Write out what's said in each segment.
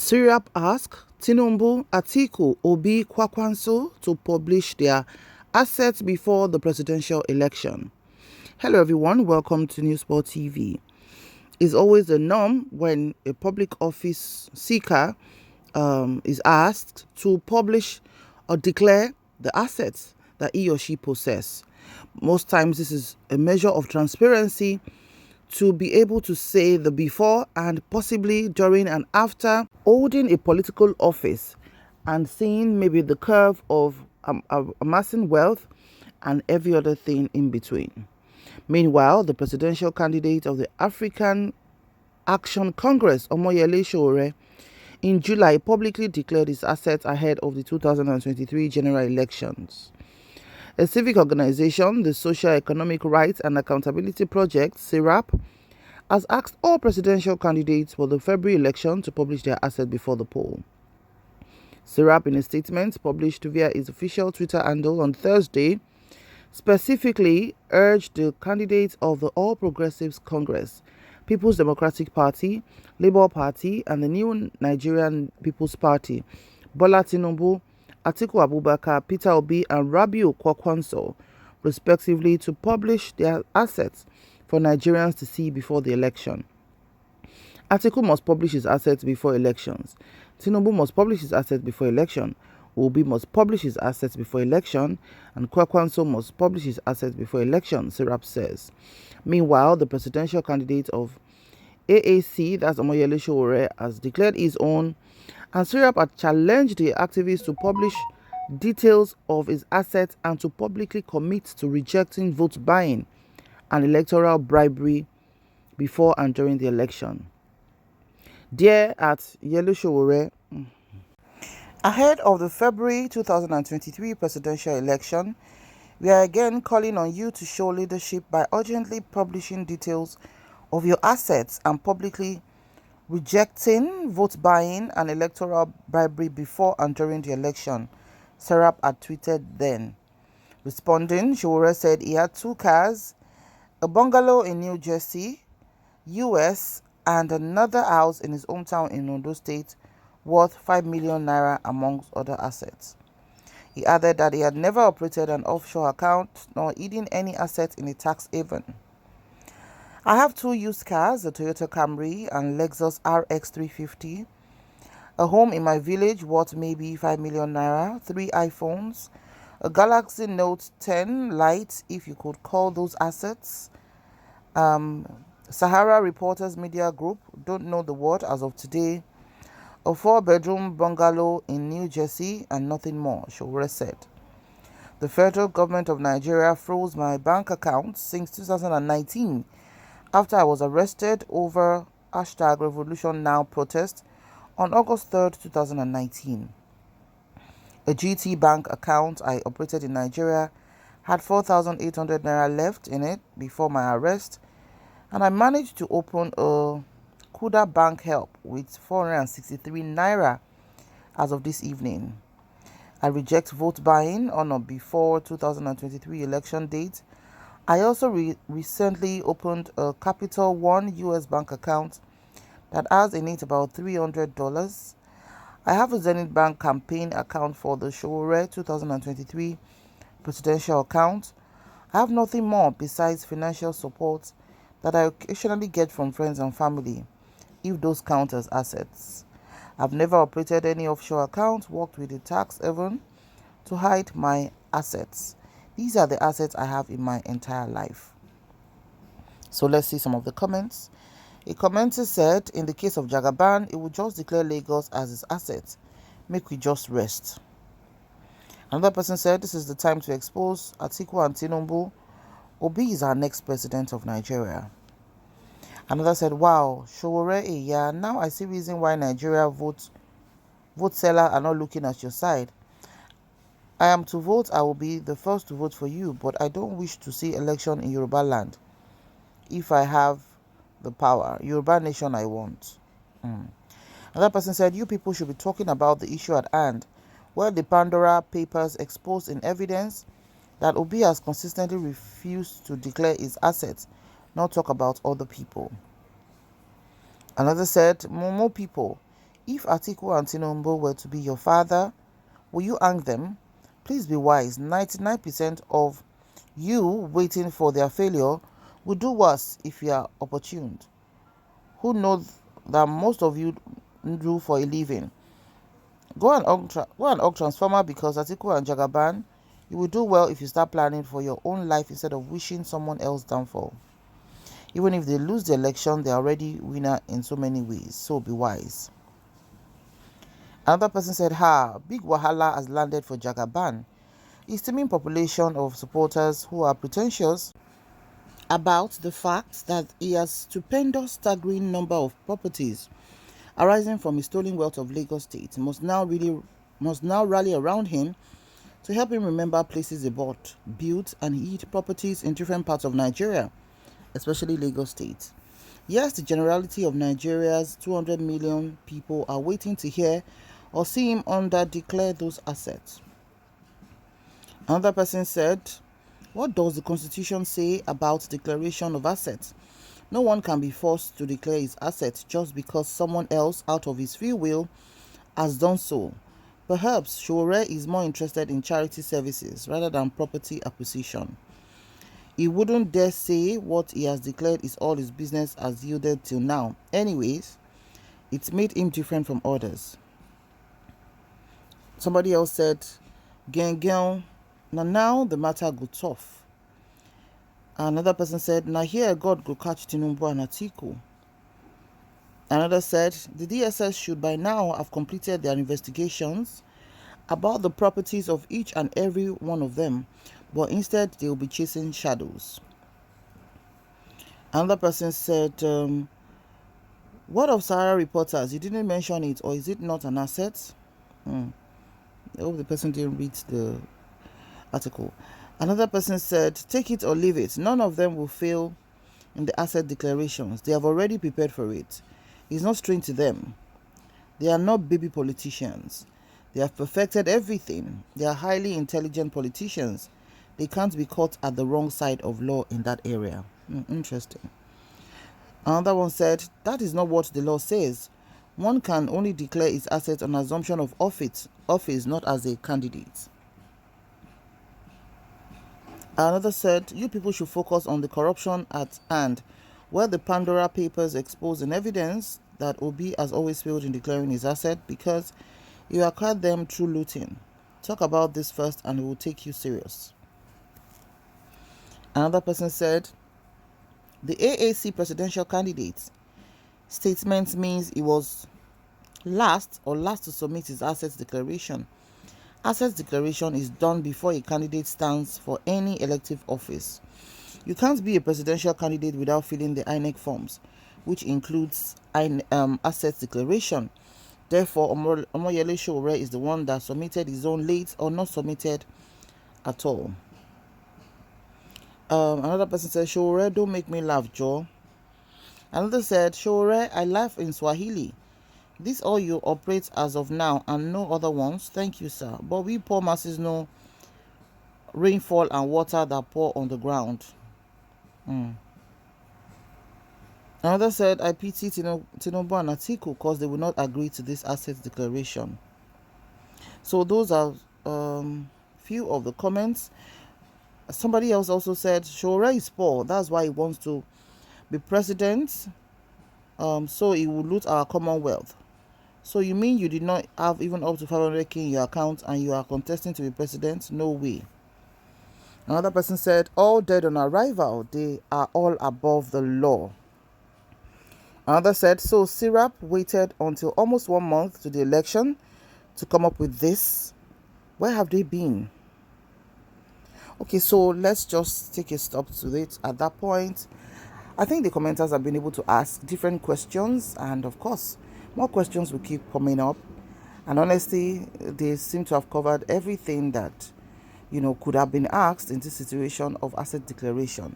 SERAP asked Tinubu, Atiku, Obi, Kwakwanso to publish their assets before the presidential election. Hello everyone, welcome to Newsport TV. It's always the norm when a public office seeker is asked to publish or declare the assets that he or she possess. Most times this is a measure of transparency to be able to say the before and possibly during and after holding a political office and seeing maybe the curve of amassing wealth and every other thing in between. Meanwhile, the presidential candidate of the African Action Congress, Omoyele Sowore, in July publicly declared his assets ahead of the 2023 general elections. A civic organization, the Social Economic Rights and Accountability Project, SERAP, has asked all presidential candidates for the February election to publish their assets before the poll. SERAP, in a statement published via its official Twitter handle on Thursday, specifically urged the candidates of the All Progressives Congress, People's Democratic Party, Labour Party, and the New Nigerian People's Party, Bola Tinubu, Atiku Abubakar, Peter Obi, and Rabiu Kwakwanso, respectively, to publish their assets for Nigerians to see before the election. Atiku must publish his assets before elections. Tinubu must publish his assets before election. Obi must publish his assets before election, and Kwakwanso must publish his assets before election, SERAP says. Meanwhile, the presidential candidate of AAC, that's Omoyele Sowore, has declared his own, and SERAP had challenged the activists to publish details of his assets and to publicly commit to rejecting vote buying and electoral bribery before and during the election. Dear at Yele Sowore, ahead of the February 2023 presidential election, we are again calling on you to show leadership by urgently publishing details of your assets and publicly rejecting vote buying and electoral bribery before and during the election, SERAP had tweeted then. Responding, Sowore said he had 2 cars, a bungalow in New Jersey, US, and another house in his hometown in Ondo State worth 5 million naira amongst other assets. He added that he had never operated an offshore account nor hidden any asset in a tax haven. I have 2 used cars, a Toyota Camry and Lexus RX 350, a home in my village worth maybe 5 million naira, 3 iPhones, a Galaxy Note 10 Lite, if you could call those assets, Sahara Reporters Media Group, don't know the word as of today, a 4-bedroom bungalow in New Jersey, and nothing more, Sowore said. The federal government of Nigeria froze my bank account since 2019 after I was arrested over #RevolutionNow protest on August 3rd, 2019. A GT Bank account I operated in Nigeria had 4,800 naira left in it before my arrest, and I managed to open a Kuda Bank Help with 463 naira as of this evening. I reject vote buying on or before 2023 election date. I also recently opened a Capital One US bank account that has in it about $300. I have a Zenith Bank campaign account for the Sowore 2023 presidential account. I have nothing more besides financial support that I occasionally get from friends and family, if those count as assets. I've never operated any offshore account, worked with a tax haven to hide my assets. These are the assets I have in my entire life. So let's see some of the comments. A commenter said, in the case of Jagaban, it would just declare Lagos as his asset. Make we just rest. Another person said, this is the time to expose Atiku and Tinubu. Obi is our next president of Nigeria. Another said, wow, Sowore, yeah, now I see reason why Nigeria vote seller are not looking at your side. I am to vote, I will be the first to vote for you, but I don't wish to see election in Yoruba land. If I have the power, Yoruba nation I want. Another person said, you people should be talking about the issue at hand, where the Pandora Papers exposed in evidence that Obi has consistently refused to declare his assets, not talk about other people. Another said, Momo people, If Atiku and Tinubu were to be your father, will you hang them? Please be wise. 99% of you waiting for their failure will do worse if you are opportune. Who knows that most of you do for a living? Go and hug transformer because Atiku and Jagaban, you will do well if you start planning for your own life instead of wishing someone else downfall. Even if they lose the election, they are already winner in so many ways. So be wise. Another person said, big wahala has landed for Jagaban. His teeming population of supporters who are pretentious about the fact that he has stupendous staggering number of properties arising from his stolen wealth of Lagos State must now rally around him to help him remember places he bought, built, and hid properties in different parts of Nigeria, especially Lagos State. Yes, the generality of Nigeria's 200 million people are waiting to hear or see him declare those assets. Another person said, what does the Constitution say about declaration of assets? No one can be forced to declare his assets just because someone else, out of his free will, has done so. Perhaps Showore is more interested in charity services rather than property acquisition. He wouldn't dare say what he has declared is all his business has yielded till now. Anyways, it's made him different from others. Somebody else said, Gang, now the matter go tough. Another person said, now here God go catch Tinubu and Atiku. Another said, the DSS should by now have completed their investigations about the properties of each and every one of them, but instead they will be chasing shadows. Another person said, what of Sahara reporters? You didn't mention it, or is it not an asset? I hope the person didn't read the article. Another person said, take it or leave it. None of them will fail in the asset declarations. They have already prepared for it. It's not strange to them. They are not baby politicians. They have perfected everything. They are highly intelligent politicians. They can't be caught at the wrong side of law in that area. Interesting. Another one said, that is not what the law says. One can only declare his assets on assumption of office, not as a candidate. Another said, you people should focus on the corruption at hand, where the Pandora Papers expose an evidence that Obi has always failed in declaring his asset because you acquired them through looting. Talk about this first and it will take you serious. Another person said, the AAC presidential candidate statement means he was last to submit his assets declaration. Assets declaration is done before a candidate stands for any elective office. You can't be a presidential candidate without filling the INEC forms, which includes assets declaration. Therefore, Omoyele Sowore is the one that submitted his own late or not submitted at all. Another person said, Sowore, don't make me laugh, Joe. Another said, Sowore, I laugh in Swahili. This all you operate as of now and no other ones. Thank you, sir. But we poor masses know rainfall and water that pour on the ground. Another said, I pity Tinubu and Atiku because they will not agree to this assets declaration. So those are few of the comments. Somebody else also said, Sowore is poor. That's why he wants to be president. So he will loot our commonwealth. So you mean you did not have even up to 500k in your account and you are contesting to be president? No way. Another person said, all dead on arrival. They are all above the law. Another said, so SERAP waited until almost 1 month to the election to come up with this. Where have they been? Okay, so let's just take a stop to it at that point. I think the commenters have been able to ask different questions, and of course, more questions will keep coming up. And honestly, they seem to have covered everything that, could have been asked in this situation of asset declaration.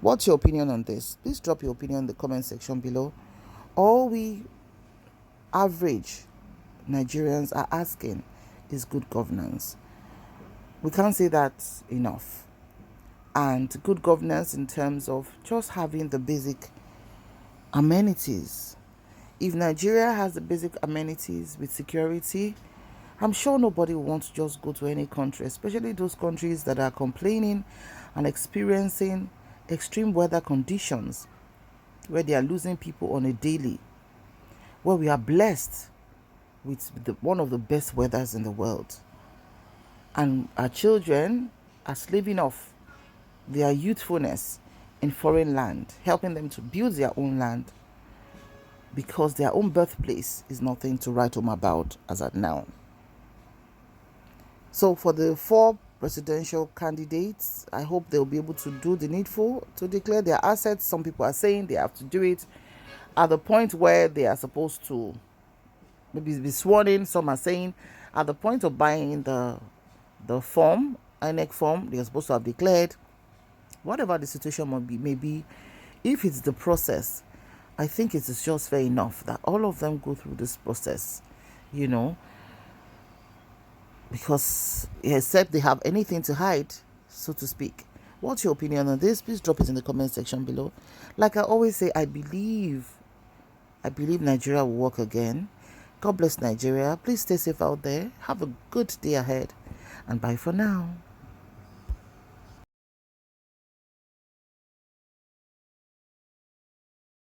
What's your opinion on this? Please drop your opinion in the comment section below. All we average Nigerians are asking is good governance. We can't say that enough. And good governance in terms of just having the basic amenities If Nigeria has the basic amenities with security, I'm sure nobody will want to just go to any country, especially those countries that are complaining and experiencing extreme weather conditions where they are losing people on a daily, where we are blessed with one of the best weathers in the world. And our children are slaving off their youthfulness in foreign land, helping them to build their own land because their own birthplace is nothing to write home about as at now. So for the 4 presidential candidates, I hope they'll be able to do the needful to declare their assets. Some people are saying they have to do it at the point where they are supposed to maybe be sworn in. Some are saying at the point of buying the form, INEC form, they are supposed to have declared. Whatever the situation may be, if it's the process, I think it is just fair enough that all of them go through this process, because except they have anything to hide, so to speak. What's your opinion on this? Please drop it in the comment section below. Like I always say, I believe Nigeria will work again. God bless Nigeria. Please stay safe out there. Have a good day ahead. And bye for now.